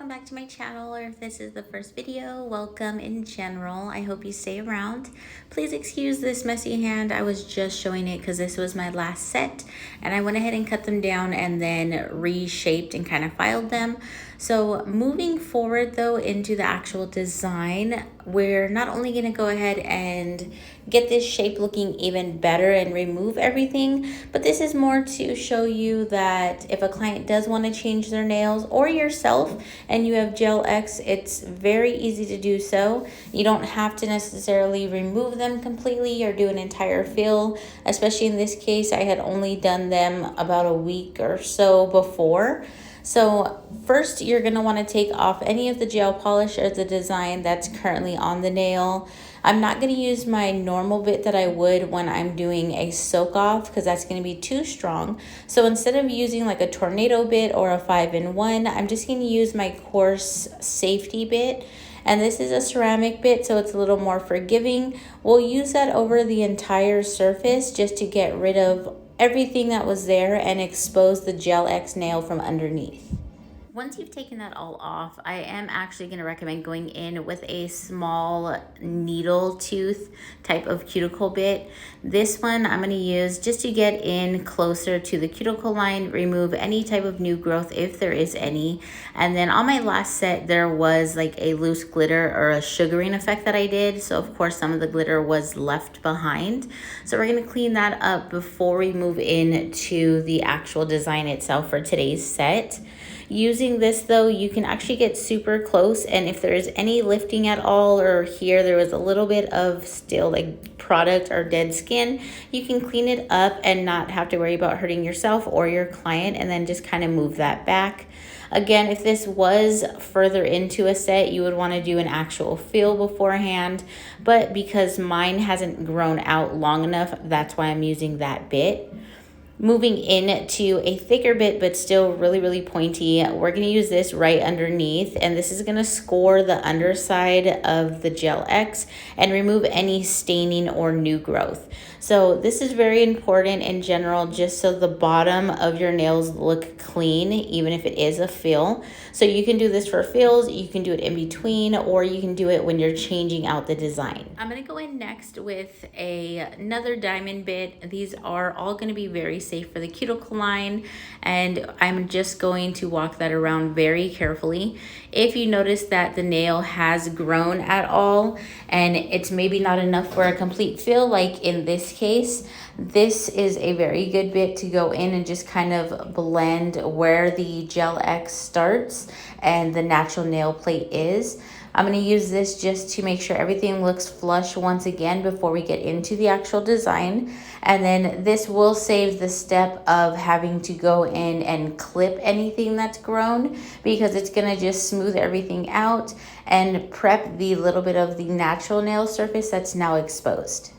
welcome back to my channel, or if this is the first video, welcome in general. I hope you stay around. Please excuse this messy hand. I was just showing it because this was my last set and I went ahead and cut them down and then reshaped and kind of filed them. So moving forward though into the actual design, we're not only going to go ahead and get this shape looking even better and remove everything, but this is more to show you that if a client does want to change their nails, or yourself, and you have GelX, it's very easy to do so. You don't have to necessarily remove them completely or do an entire fill, especially in this case I had only done them about a week or so before. So first you're going to want to take off any of the gel polish or the design that's currently on the nail. I'm not going to use my normal bit that I would when I'm doing a soak off because that's going to be too strong. So instead of using like a tornado bit or a 5-in-1, I'm just going to use my coarse safety bit. And this is a ceramic bit, so it's a little more forgiving. We'll use that over the entire surface just to get rid of everything that was there and expose the GelX nail from underneath. Once you've taken that all off, I am actually going to recommend going in with a small needle tooth type of cuticle bit. This one I'm going to use just to get in closer to the cuticle line, remove any type of new growth if there is any. And then on my last set, there was like a loose glitter or a sugaring effect that I did. So of course some of the glitter was left behind. So we're going to clean that up before we move into the actual design itself for today's set. Using this though, you can actually get super close, and if there is any lifting at all, or here there was a little bit of still like product or dead skin, you can clean it up and not have to worry about hurting yourself or your client, and then just kind of move that back. Again, if this was further into a set, you would want to do an actual feel beforehand, but because mine hasn't grown out long enough, that's why I'm using that bit. Moving into a thicker bit, but still really pointy, we're going to use this right underneath, and this is going to score the underside of the GelX and remove any staining or new growth. So this is very important in general, just so the bottom of your nails look clean, even if it is a fill. So you can do this for fills, you can do it in between, or you can do it when you're changing out the design. I'm going to go in next with another diamond bit. These are all going to be very safe for the cuticle line, and I'm just going to walk that around very carefully. If you notice that the nail has grown at all and it's maybe not enough for a complete fill, like in this case, this is a very good bit to go in and just kind of blend where the GelX starts and the natural nail plate is. I'm going to use this just to make sure everything looks flush once again before we get into the actual design. And then this will save the step of having to go in and clip anything that's grown, because it's going to just smooth everything out and prep the little bit of the natural nail surface that's now exposed.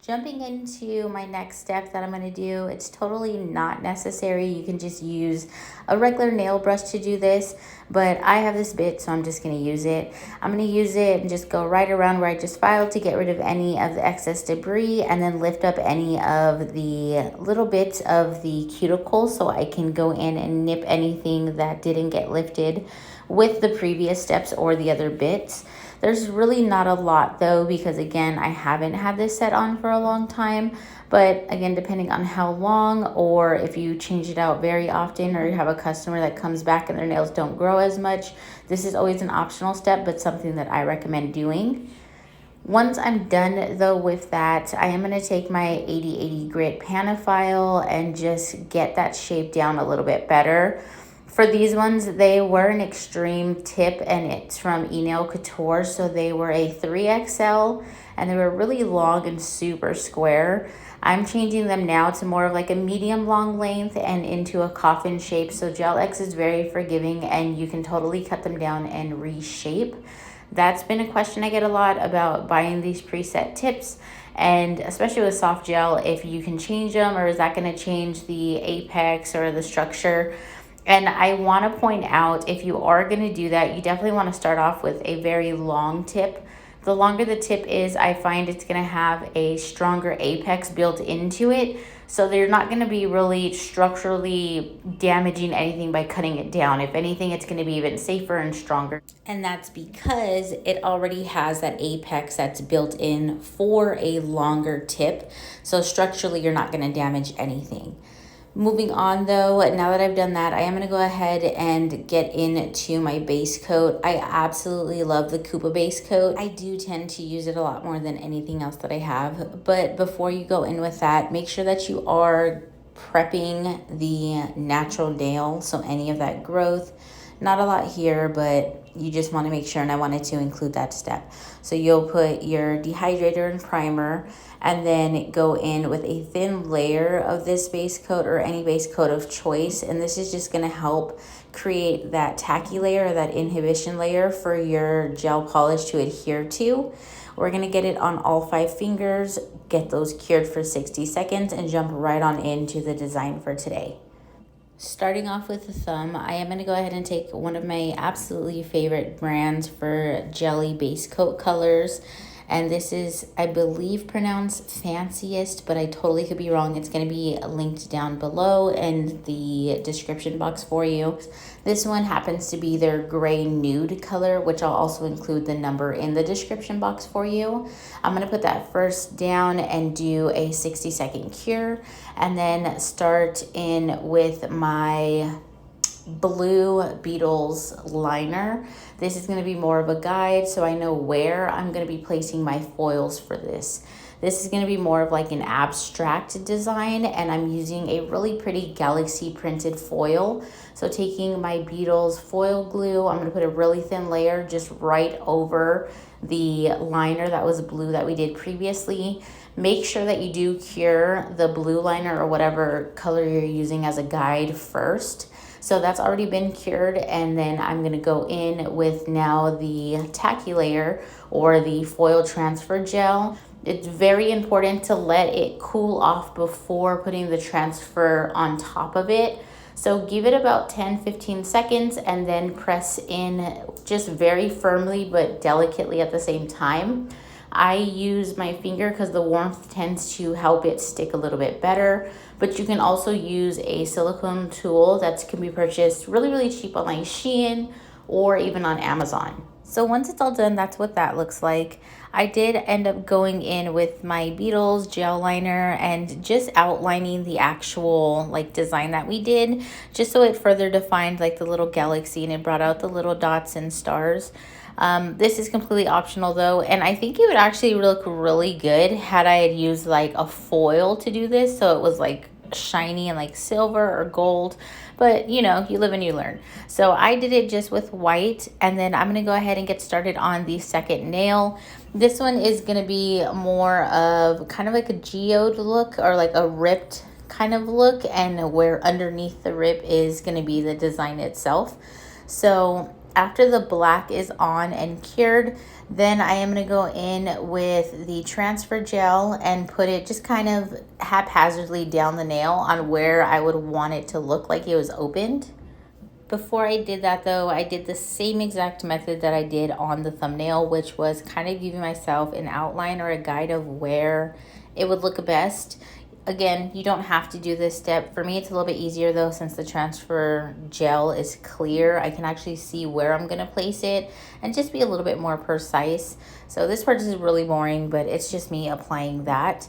Jumping into my next step that I'm going to do, it's totally not necessary. You can just use a regular nail brush to do this, but I have this bit, so I'm just going to use it. I'm going to use it and just go right around where I just filed to get rid of any of the excess debris, and then lift up any of the little bits of the cuticle so I can go in and nip anything that didn't get lifted with the previous steps or the other bits. There's really not a lot though, because again, I haven't had this set on for a long time. But again, depending on how long, or if you change it out very often, or you have a customer that comes back and their nails don't grow as much, this is always an optional step, but something that I recommend doing. Once I'm done though with that, I am going to take my 80/80 grit Panafile and just get that shape down a little bit better. For these ones, they were an extreme tip, and it's from Enailcouture, so they were a 3XL, and they were really long and super square. I'm changing them now to more of like a medium long length and into a coffin shape, so GelX is very forgiving and you can totally cut them down and reshape. That's been a question I get a lot about buying these preset tips, and especially with soft gel, if you can change them, or is that going to change the apex or the structure? And I want to point out, if you are going to do that, you definitely want to start off with a very long tip. The longer the tip is, I find it's going to have a stronger apex built into it. So they're not going to be really structurally damaging anything by cutting it down. If anything, it's going to be even safer and stronger. And that's because it already has that apex that's built in for a longer tip. So structurally, you're not going to damage anything. Moving on though, now that I've done that, I am going to go ahead and get into my base coat. I absolutely love the Kupa base coat. I do tend to use it a lot more than anything else that I have. But before you go in with that, make sure that you are prepping the natural nail. So any of that growth, not a lot here, but you just want to make sure, and I wanted to include that step. So you'll put your dehydrator and primer, and then go in with a thin layer of this base coat or any base coat of choice. And this is just going to help create that tacky layer, or that inhibition layer for your gel polish to adhere to. We're going to get it on all 5 fingers, get those cured for 60 seconds, and jump right on into the design for today. Starting off with the thumb, I am going to go ahead and take one of my absolutely favorite brands for jelly base coat colors. And this is, I believe, pronounced Fanciest, but I totally could be wrong. It's going to be linked down below in the description box for you. This one happens to be their gray nude color, which I'll also include the number in the description box for you. I'm going to put that first down and do a 60-second cure, and then start in with my blue Beetles liner. This is going to be more of a guide, so I know where I'm going to be placing my foils for this. This is going to be more of like an abstract design, and I'm using a really pretty galaxy printed foil. So taking my Beetles foil glue, I'm going to put a really thin layer just right over the liner that was blue that we did previously. Make sure that you do cure the blue liner or whatever color you're using as a guide first. So that's already been cured, and then I'm going to go in with now the tacky layer or the foil transfer gel. It's very important to let it cool off before putting the transfer on top of it. So give it about 10-15 seconds and then press in just very firmly but delicately at the same time. I use my finger because the warmth tends to help it stick a little bit better, but you can also use a silicone tool that can be purchased really cheap on like Shein or even on Amazon. So once it's all done, that's what that looks like. I did end up going in with my Beetles gel liner and just outlining the actual like design that we did, just so it further defined like the little galaxy and it brought out the little dots and stars. This is completely optional though, and I think it would actually look really good had I had used like a foil to do this, so it was like shiny and like silver or gold, but you know, you live and you learn. So I did it just with white, and then I'm gonna go ahead and get started on the second nail. This one is gonna be more of kind of like a geode look or like a ripped kind of look, and where underneath the rip is gonna be the design itself. So after the black is on and cured, then I am going to go in with the transfer gel and put it just kind of haphazardly down the nail on where I would want it to look like it was opened. Before I did that though, I did the same exact method that I did on the thumbnail, which was kind of giving myself an outline or a guide of where it would look best. Again, you don't have to do this step. For me, it's a little bit easier though, since the transfer gel is clear. I can actually see where I'm gonna place it and just be a little bit more precise. So this part is really boring, but it's just me applying that.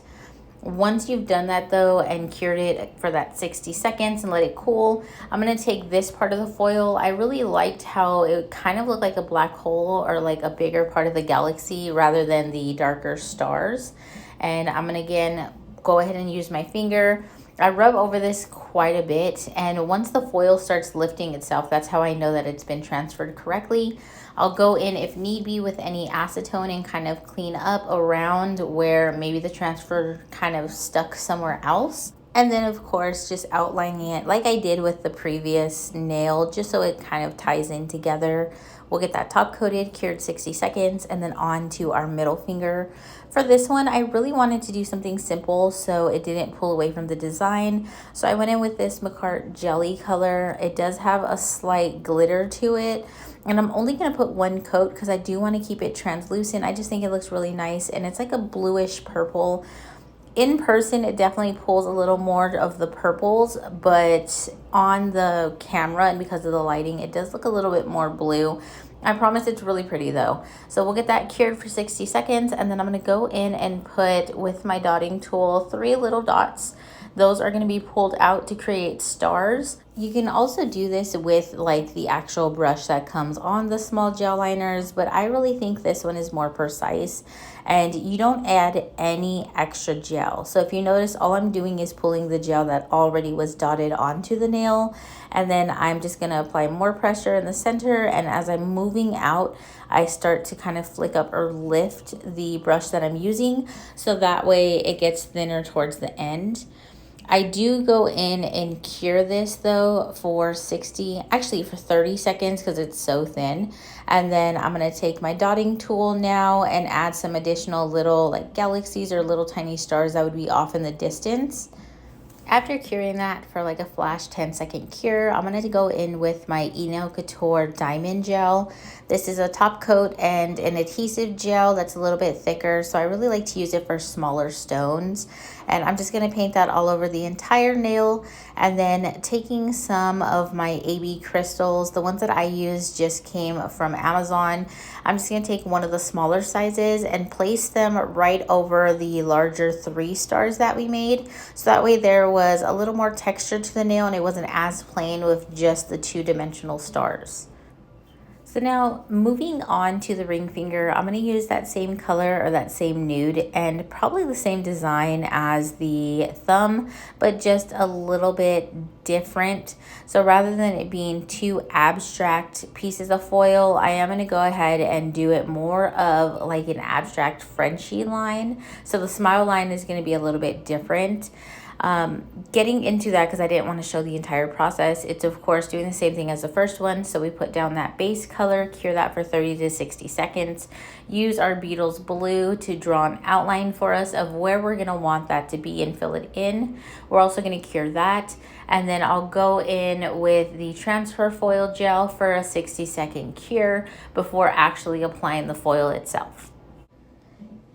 Once you've done that though and cured it for that 60 seconds and let it cool, I'm gonna take this part of the foil. I really liked how it kind of looked like a black hole or like a bigger part of the galaxy rather than the darker stars. And I'm gonna again go ahead and use my finger. I rub over this quite a bit, and once the foil starts lifting itself, that's how I know that it's been transferred correctly. I'll go in if need be with any acetone and kind of clean up around where maybe the transfer kind of stuck somewhere else. And then of course just outlining it like I did with the previous nail, just so it kind of ties in together. We'll get that top coated, cured 60 seconds, and then on to our middle finger. For this one, I really wanted to do something simple so it didn't pull away from the design. So I went in with this Macart jelly color. It does have a slight glitter to it, and I'm only gonna put one coat because I do want to keep it translucent. I just think it looks really nice, and it's like a bluish purple. In person, it definitely pulls a little more of the purples, but on the camera and because of the lighting, it does look a little bit more blue. I promise it's really pretty though. So we'll get that cured for 60 seconds, and then I'm gonna go in and put, with my dotting tool, 3 little dots. Those are going to be pulled out to create stars. You can also do this with like the actual brush that comes on the small gel liners, but I really think this one is more precise, and you don't add any extra gel. So if you notice, all I'm doing is pulling the gel that already was dotted onto the nail, and then I'm just going to apply more pressure in the center, and as I'm moving out, I start to kind of flick up or lift the brush that I'm using, so that way it gets thinner towards the end. I do go in and cure this though for 30 seconds because it's so thin. And then I'm going to take my dotting tool now and add some additional little like galaxies or little tiny stars that would be off in the distance. After curing that for like a flash 10-second cure, I'm going to go in with my Enailcouture diamond gel. This is a top coat and an adhesive gel that's a little bit thicker, so I really like to use it for smaller stones. And I'm just going to paint that all over the entire nail, and then taking some of my AB crystals, the ones that I use just came from Amazon. I'm just going to take one of the smaller sizes and place them right over the larger 3 stars that we made, so that way there was a little more texture to the nail and it wasn't as plain with just the 2-dimensional stars. So now moving on to the ring finger, I'm going to use that same color or that same nude and probably the same design as the thumb, but just a little bit different. So rather than it being 2 abstract pieces of foil, I am going to go ahead and do it more of like an abstract Frenchy line. So the smile line is going to be a little bit different. Getting into that, because I didn't want to show the entire process, it's of course doing the same thing as the first one. So we put down that base color, cure that for 30 to 60 seconds, use our Beetles blue to draw an outline for us of where we're going to want that to be and fill it in. We're also going to cure that, and then I'll go in with the transfer foil gel for a 60-second cure before actually applying the foil itself.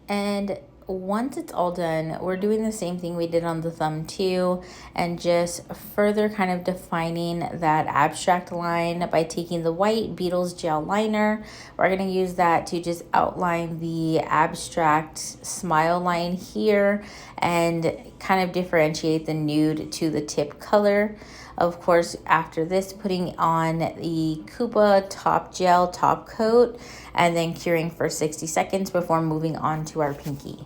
And once it's all done, we're doing the same thing we did on the thumb too, and just further kind of defining that abstract line by taking the white Beetles gel liner. We're going to use that to just outline the abstract smile line here and kind of differentiate the nude to the tip color. Of course, after this, putting on the Kupa top gel top coat and then curing for 60 seconds before moving on to our pinky.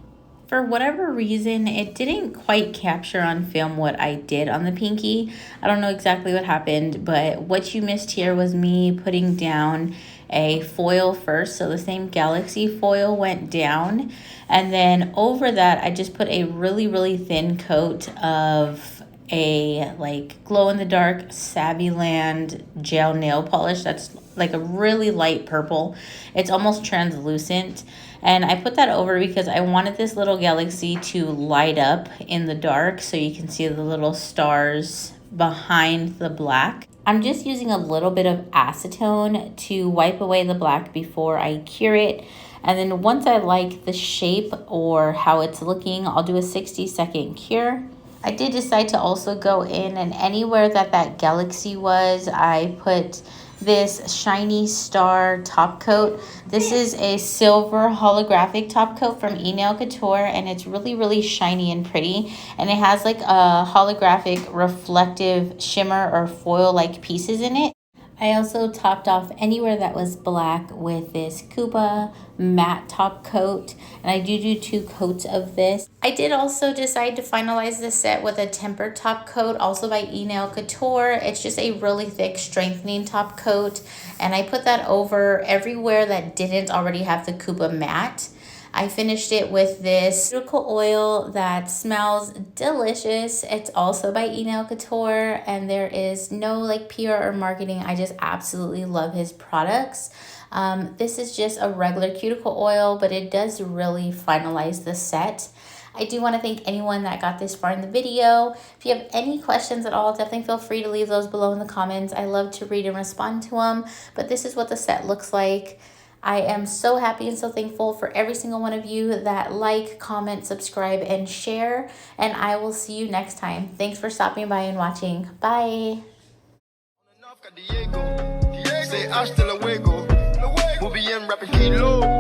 For whatever reason, it didn't quite capture on film what I did on the pinky. I don't know exactly what happened, but what you missed here was me putting down a foil first. So the same galaxy foil went down, and then over that, I just put a really thin coat of a like glow-in-the-dark Saviland gel nail polish that's like a really light purple. It's almost translucent, and I put that over because I wanted this little galaxy to light up in the dark so you can see the little stars behind the black. I'm just using a little bit of acetone to wipe away the black before I cure it. And then once I like the shape or how it's looking, I'll do a 60-second cure. I did decide to also go in, and anywhere that galaxy was, I put this shiny star top coat. This is a silver holographic top coat from Enailcouture, and it's really shiny and pretty, and it has like a holographic reflective shimmer or foil like pieces in it. I also topped off anywhere that was black with this Kupa matte top coat, and I do 2 coats of this. I did also decide to finalize this set with a tempered top coat, also by Enailcouture. It's just a really thick strengthening top coat, and I put that over everywhere that didn't already have the Kupa matte. I finished it with this cuticle oil that smells delicious. It's also by Enailcouture, and there is no like PR or marketing. I just absolutely love his products. This is just a regular cuticle oil, but it does really finalize the set. I do want to thank anyone that got this far in the video. If you have any questions at all, definitely feel free to leave those below in the comments. I love to read and respond to them, but this is what the set looks like. I am so happy and so thankful for every single one of you that like, comment, subscribe, and share. And I will see you next time. Thanks for stopping by and watching. Bye. Say hasta luego. We'll be in rapping kilo.